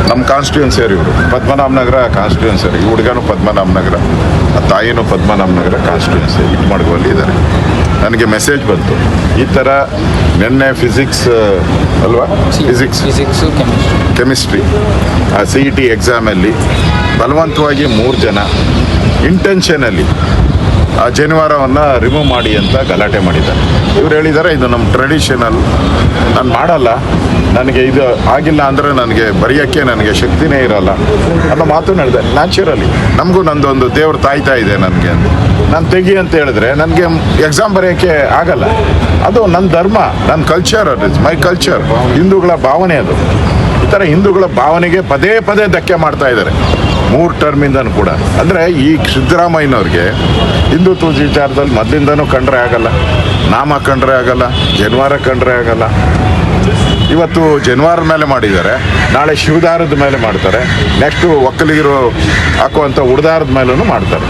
ನಮ್ಮ ಕಾನ್ಸ್ಟಿಟ್ಯೂನ್ಸಿಯರು ಇವರು, ಪದ್ಮನಾಭನಗರ ಕಾನ್ಸ್ಟಿಟ್ಯೂನ್ಸಿಯರು. ಈ ಹುಡುಗನೂ ಪದ್ಮನಾಭನಗರ, ಆ ತಾಯಿನೂ ಪದ್ಮನಾಭನಗರ ಕಾನ್ಸ್ಟಿಟ್ಯೂನ್ಸಿ ಇಟ್ಮಾಡ್ಗುವಲ್ಲಿ ಇದ್ದಾರೆ. ನನಗೆ ಮೆಸೇಜ್ ಬಂತು ಈ ಥರ ನಿನ್ನೆ ಫಿಸಿಕ್ಸ್ ಅಲ್ವಾ, ಫಿಸಿಕ್ಸು ಕೆಮಿಸ್ಟ್ರಿ ಆ CET ಎಕ್ಸಾಮಲ್ಲಿ ಬಲವಂತವಾಗಿ 3 ಜನ ಇಂಟೆನ್ಷನಲ್ಲಿ ಆ ಜನಿವಾರವನ್ನು ರಿಮೂವ್ ಮಾಡಿ ಅಂತ ಗಲಾಟೆ ಮಾಡಿದ್ದಾರೆ. ಇವ್ರು ಹೇಳಿದ್ದಾರೆ ಇದು ನಮ್ಮ ಟ್ರೆಡಿಷನಲ್, ನಾನು ಮಾಡಲ್ಲ, ನನಗೆ ಇದು ಆಗಿಲ್ಲ ಅಂದರೆ ನನಗೆ ಬರೆಯೋಕ್ಕೆ ನನಗೆ ಶಕ್ತಿನೇ ಇರೋಲ್ಲ ಅನ್ನೋ ಮಾತು ಹೇಳಿದೆ. ನ್ಯಾಚುರಲಿ ನಮಗೂ ನಂದೊಂದು ದೇವ್ರು ತಾಯ್ತಾ ಇದೆ ನನಗೆ ಅಂತ ನಾನು ತೆಗಿ ಅಂತ ಹೇಳಿದ್ರೆ ನನಗೆ ಎಕ್ಸಾಮ್ ಬರೆಯೋಕ್ಕೆ ಆಗಲ್ಲ. ಅದು ನನ್ನ ಧರ್ಮ, ನನ್ನ ಕಲ್ಚರ್, ಇಟ್ಸ್ ಮೈ ಕಲ್ಚರ್, ಹಿಂದೂಗಳ ಭಾವನೆ ಅದು. ಈ ಥರ ಹಿಂದೂಗಳ ಭಾವನೆಗೆ ಪದೇ ಪದೇ ಧಕ್ಕೆ ಮಾಡ್ತಾ ಇದ್ದಾರೆ 3 ಟರ್ಮಿಂದನೂ ಕೂಡ. ಅಂದರೆ ಈ ಸಿದ್ದರಾಮಯ್ಯನವ್ರಿಗೆ ಹಿಂದುತ್ವ ವಿಚಾರದಲ್ಲಿ ಮೊದಲಿಂದನೂ ಕಂಡ್ರೆ ಆಗಲ್ಲ, ನಾಮ ಕಂಡ್ರೆ ಆಗಲ್ಲ, ಜನಿವಾರ ಕಂಡ್ರೆ ಆಗಲ್ಲ. ಇವತ್ತು ಜನಿವಾರದ ಮೇಲೆ ಮಾಡಿದ್ದಾರೆ, ನಾಳೆ ಶಿವದಾರದ ಮೇಲೆ ಮಾಡ್ತಾರೆ, ನೆಕ್ಸ್ಟು ಒಕ್ಕಲಿಗರು ಹಾಕುವಂಥ ಉಡ್ದಾರದ ಮೇಲೂ ಮಾಡ್ತಾರೆ.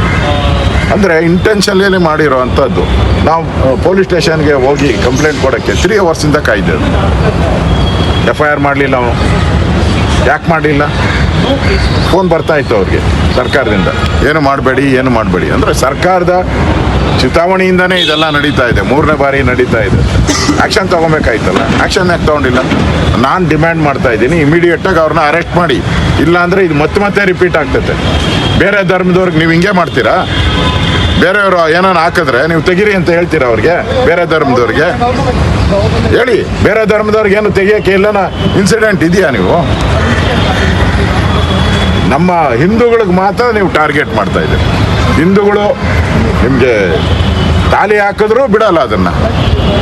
ಅಂದರೆ ಇಂಟೆನ್ಷನ್ಲಿ ಮಾಡಿರೋ ಅಂಥದ್ದು. ನಾವು ಪೊಲೀಸ್ ಸ್ಟೇಷನ್ಗೆ ಹೋಗಿ ಕಂಪ್ಲೇಂಟ್ ಕೊಡೋಕ್ಕೆ 3 ಅವರ್ಸಿಂದ ಕಾಯ್ದೆವು. FIR ಮಾಡಲಿಲ್ಲ, ಅವನು ಯಾಕೆ ಮಾಡಲಿಲ್ಲ? ಫೋನ್ ಬರ್ತಾಯಿತ್ತು ಅವ್ರಿಗೆ ಸರ್ಕಾರದಿಂದ, ಏನು ಮಾಡಬೇಡಿ ಅಂದರೆ ಸರ್ಕಾರದ ಚುನಾವಣೆಯಿಂದನೇ ಇದೆಲ್ಲ ನಡೀತಾ ಇದೆ, 3ನೇ ಬಾರಿ ನಡೀತಾ ಇದೆ. ಆ್ಯಕ್ಷನ್ ತೊಗೊಬೇಕಾಯ್ತಲ್ಲ, ಆ್ಯಕ್ಷನ್ ಯಾಕೆ ತೊಗೊಂಡಿಲ್ಲ? ನಾನು ಡಿಮ್ಯಾಂಡ್ ಮಾಡ್ತಾ ಇದ್ದೀನಿ ಇಮಿಡಿಯೇಟಾಗಿ ಅವ್ರನ್ನ ಅರೆಸ್ಟ್ ಮಾಡಿ, ಇಲ್ಲಾಂದರೆ ಇದು ಮತ್ತೆ ರಿಪೀಟ್ ಆಗ್ತೈತೆ. ಬೇರೆ ಧರ್ಮದವ್ರಿಗೆ ನೀವು ಹಿಂಗೆ ಮಾಡ್ತೀರಾ? ಬೇರೆಯವರು ಏನಾರು ಹಾಕಿದ್ರೆ ನೀವು ತೆಗೀರಿ ಅಂತ ಹೇಳ್ತೀರಾ ಅವ್ರಿಗೆ? ಬೇರೆ ಧರ್ಮದವ್ರಿಗೆ ಹೇಳಿ, ಬೇರೆ ಧರ್ಮದವ್ರಿಗೆ ಏನು ತೆಗಿಯೋಕ್ಕೆ ಇಲ್ಲನ ಇನ್ಸಿಡೆಂಟ್ ಇದೆಯಾ? ನೀವು ನಮ್ಮ ಹಿಂದೂಗಳಿಗೆ ಮಾತ್ರ ನೀವು ಟಾರ್ಗೆಟ್ ಮಾಡ್ತಾ ಇದ್ದೀರಿ. ಹಿಂದೂಗಳು ನಿಮಗೆ ತಾಲಿ ಹಾಕಿದ್ರು ಬಿಡಲ್ಲ, ಅದನ್ನು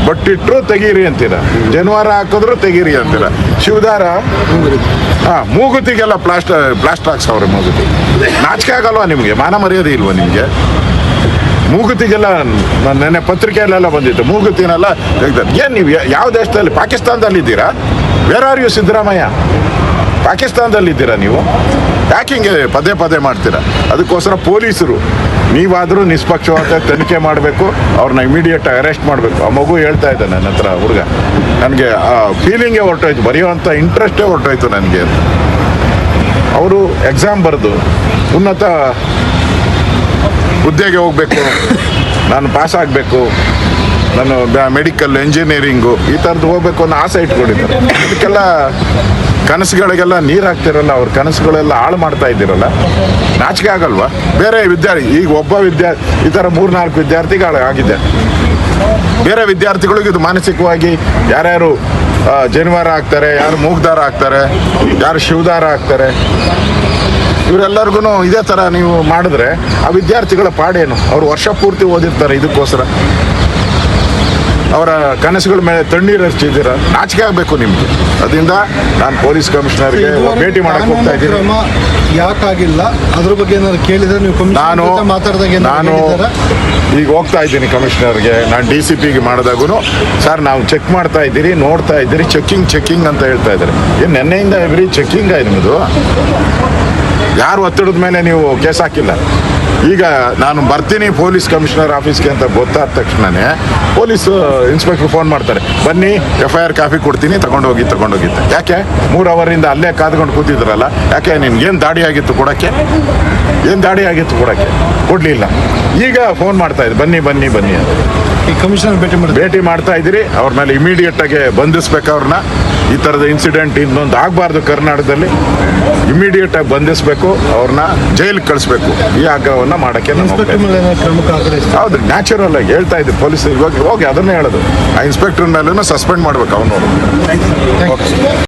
ಬಟ್ಟಿಟ್ರು ತೆಗೀರಿ ಅಂತೀರ, ಜನಿವಾರ ಹಾಕಿದ್ರು ತೆಗೀರಿ ಅಂತೀರ, ಶಿವದಾರ ಮೂಗುತಿಗೆಲ್ಲ ಪ್ಲಾಸ್ಟರ್ ಹಾಕ್ಸವ್ರೆ. ಮೂಗುತಿ ನಾಚಿಕೆ ಆಗಲ್ವಾ ನಿಮಗೆ? ಮಾನ ಮರ್ಯಾದೆ ಇಲ್ವಾ ನಿಮಗೆ? ಮೂಗುತಿಗೆಲ್ಲ ನೆನ್ನೆ ಪತ್ರಿಕೆಯಲ್ಲೆಲ್ಲ ಬಂದಿತ್ತು, ಮೂಗುತಿನೆಲ್ಲ ತೆಗ್ದಾರೆ. ಏನು ನೀವು ಯಾವ ದೇಶದಲ್ಲಿ? ಪಾಕಿಸ್ತಾನದಲ್ಲಿದ್ದೀರಾ? Where are you Siddaramaiah? ಪಾಕಿಸ್ತಾನದಲ್ಲಿದ್ದೀರಾ ನೀವು? ಯಾಕೆ ಹಿಂಗೆ ಪದೇ ಪದೇ ಮಾಡ್ತೀರಾ? ಅದಕ್ಕೋಸ್ಕರ ಪೊಲೀಸರು ನೀವಾದರೂ ನಿಷ್ಪಕ್ಷವಾದ ತನಿಖೆ ಮಾಡಬೇಕು, ಅವ್ರನ್ನ ಇಮಿಡಿಯೇಟ್ ಅರೆಸ್ಟ್ ಮಾಡಬೇಕು. ಆ ಮಗು ಹೇಳ್ತಾ ಇದ್ದ ನನ್ನ ಹತ್ರ, ಹುಡುಗ, ನನಗೆ ಆ ಫೀಲಿಂಗೇ ಹೊರಟೋಯ್ತು, ಬರೆಯುವಂಥ ಇಂಟ್ರೆಸ್ಟೇ ಹೊರಟೋಯ್ತು ನನಗೆ. ಅವರು ಎಕ್ಸಾಮ್ ಬರೆದು ಉನ್ನತ ಹುದ್ದೆಗೆ ಹೋಗಬೇಕು, ನಾನು ಪಾಸ್ ಆಗಬೇಕು, ನಾನು ಮೆಡಿಕಲ್ ಇಂಜಿನಿಯರಿಂಗು ಈ ಥರದ್ದು ಹೋಗ್ಬೇಕು ಅನ್ನೋ ಆಸೆ ಇಟ್ಕೊಂಡಿದ್ದಾರೆ. ಅದಕ್ಕೆಲ್ಲ ಕನಸುಗಳಿಗೆಲ್ಲ ನೀರು ಹಾಕ್ತಿರಲ್ಲ, ಅವ್ರ ಕನಸುಗಳೆಲ್ಲ ಹಾಳು ಮಾಡ್ತಾ ಇದ್ದೀರಲ್ಲ, ನಾಚಿಕೆ ಆಗಲ್ವಾ? ಬೇರೆ ವಿದ್ಯಾರ್ಥಿ ಈಗ ಒಬ್ಬ ಈ ಥರ 3-4 ವಿದ್ಯಾರ್ಥಿಗಳು ಆಗಿದೆ. ಬೇರೆ ವಿದ್ಯಾರ್ಥಿಗಳಿಗೂ ಇದು ಮಾನಸಿಕವಾಗಿ ಯಾರ್ಯಾರು ಜನಿವಾರ ಹಾಕ್ತಾರೆ, ಯಾರು ಮೂಗ್ದಾರ ಹಾಕ್ತಾರೆ, ಯಾರು ಶಿವದಾರ ಹಾಕ್ತಾರೆ, ಇವರೆಲ್ಲರಿಗೂ ಇದೇ ಥರ ನೀವು ಮಾಡಿದ್ರೆ ಆ ವಿದ್ಯಾರ್ಥಿಗಳ ಪಾಡೇನು? ಅವರು ವರ್ಷ ಪೂರ್ತಿ ಓದಿರ್ತಾರೆ ಇದಕ್ಕೋಸ್ಕರ. ಅವರ ಕನಸುಗಳ ಮೇಲೆ ತಣ್ಣೀರು ಹಚ್ಚಿದ್ದೀರ, ನಾಚಿಕೆ ಆಗಬೇಕು ನಿಮಗೆ. ಅದರಿಂದ ನಾನು ಪೊಲೀಸ್ ಕಮಿಷನರ್ಗೆ ಭೇಟಿ ಮಾಡಕ್ಕೆ ಹೋಗ್ತಾ ಇದ್ದೀನಿ. ಯಾಕಾಗಿಲ್ಲ ಅದ್ರ ಬಗ್ಗೆ ಏನಾದ್ರು ಕೇಳಿದ್ರೆ ನೀವು ನಾನು ಈಗ ಹೋಗ್ತಾ ಇದ್ದೀನಿ ಕಮಿಷನರ್ಗೆ. ನಾನು DCPಗೆ ಮಾಡಿದಾಗೂ ಸರ್ ನಾವು ಚೆಕ್ ಮಾಡ್ತಾ ಇದ್ದೀರಿ, ನೋಡ್ತಾ ಇದ್ದೀರಿ, ಚೆಕ್ಕಿಂಗ್ ಅಂತ ಹೇಳ್ತಾ ಇದ್ದಾರೆ. ಏನು ನೆನ್ನೆಯಿಂದ ಎವ್ರಿ ಚೆಕ್ಕಿಂಗ್ ನಿಮ್ಮದು? ಯಾರು ಒತ್ತಡದ ಮೇಲೆ ನೀವು ಕೇಸ್ ಹಾಕಿಲ್ಲ. ಈಗ ನಾನು ಬರ್ತೀನಿ ಪೊಲೀಸ್ ಕಮಿಷನರ್ ಆಫೀಸ್ಗೆ ಅಂತ ಗೊತ್ತಾದ ತಕ್ಷಣವೇ ಪೊಲೀಸ್ ಇನ್ಸ್ಪೆಕ್ಟರ್ ಫೋನ್ ಮಾಡ್ತಾರೆ, ಬನ್ನಿ FIR ಕಾಪಿ ಕೊಡ್ತೀನಿ, ತಗೊಂಡೋಗಿ. ಯಾಕೆ 3 ಅವರಿಂದ ಅಲ್ಲೇ ಕಾದ್ಕೊಂಡು ಕೂತಿದ್ರಲ್ಲ, ಯಾಕೆ ನಿನ್ಗೇನು ದಾಡಿ ಆಗಿತ್ತು ಕೊಡೋಕ್ಕೆ? ಏನು ದಾಡಿ ಆಗಿತ್ತು ಕೊಡೋಕ್ಕೆ? ಕೊಡಲಿಲ್ಲ. ಈಗ ಫೋನ್ ಮಾಡ್ತಾ ಇದ್ದೆ, ಬನ್ನಿ ಅಂತ. ಈ ಕಮಿಷನರ್ ಭೇಟಿ ಮಾಡ್ತಾ ಇದ್ದೀರಿ. ಅವ್ರ ಮೇಲೆ ಇಮಿಡಿಯೇಟಾಗಿ ಬಂಧಿಸ್ಬೇಕು ಅವ್ರನ್ನ. ಈ ಥರದ ಇನ್ಸಿಡೆಂಟ್ ಇನ್ನೊಂದು ಆಗಬಾರ್ದು ಕರ್ನಾಟಕದಲ್ಲಿ. ಇಮಿಡಿಯೇಟಾಗಿ ಬಂಧಿಸಬೇಕು, ಅವ್ರನ್ನ ಜೈಲಿಗೆ ಕಳಿಸ್ಬೇಕು. ಈ ಆಗ್ರಹವನ್ನು ಮಾಡೋಕ್ಕೆ ಹೌದು, ನ್ಯಾಚುರಲ್ ಆಗಿ ಹೇಳ್ತಾ ಇದ್ದೀವಿ ಪೊಲೀಸ್ ಹೋಗಿ ಅದನ್ನೇ ಹೇಳೋದು. ಆ ಇನ್ಸ್ಪೆಕ್ಟರ್ ಮೇಲೂ ಸಸ್ಪೆಂಡ್ ಮಾಡ್ಬೇಕು ಅವನು.